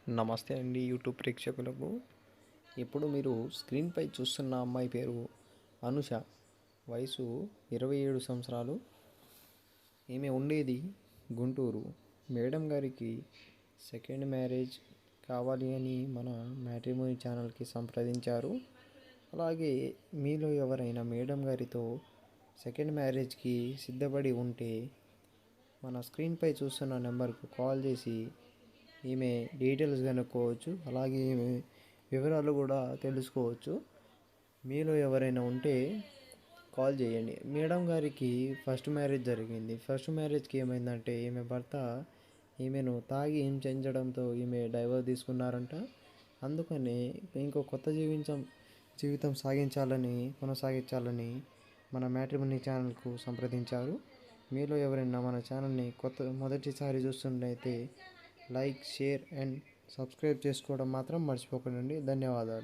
నమస్తే అండి యూట్యూబ్ ప్రేక్షకులకు. ఇప్పుడు మీరు స్క్రీన్పై చూస్తున్న అమ్మాయి పేరు అనుష. వయసు 27 సంవత్సరాలు. ఈమె ఉండేది గుంటూరు. మేడం గారికి సెకండ్ మ్యారేజ్ కావాలి అని మన మ్యాట్రిమోనీ ఛానల్కి సంప్రదించారు. అలాగే మీలో ఎవరైనా మేడం గారితో సెకండ్ మ్యారేజ్కి సిద్ధపడి ఉంటే మన స్క్రీన్పై చూస్తున్న నెంబర్కు కాల్ చేసి ఈమె డీటెయిల్స్ కనుక్కోవచ్చు. అలాగే ఈమె వివరాలు కూడా తెలుసుకోవచ్చు. మీలో ఎవరైనా ఉంటే కాల్ చేయండి. మేడం గారికి ఫస్ట్ మ్యారేజ్ జరిగింది. ఫస్ట్ మ్యారేజ్కి ఏమైందంటే ఈమె భర్త ఈమెను తాగి హింసించడంతో ఈమె డైవర్స్ తీసుకున్నారంట. అందుకని ఇంకో కొత్త జీవితం కొనసాగించాలని మన మ్యాట్రిమోనీ ఛానల్కు సంప్రదించారు. మీలో ఎవరైనా మన ఛానల్ని మొదటిసారి చూస్తున్నట్లయితే లైక్, షేర్ అండ్ సబ్స్క్రైబ్ చేసుకోవడం మాత్రం మర్చిపోకండి. ధన్యవాదాలు.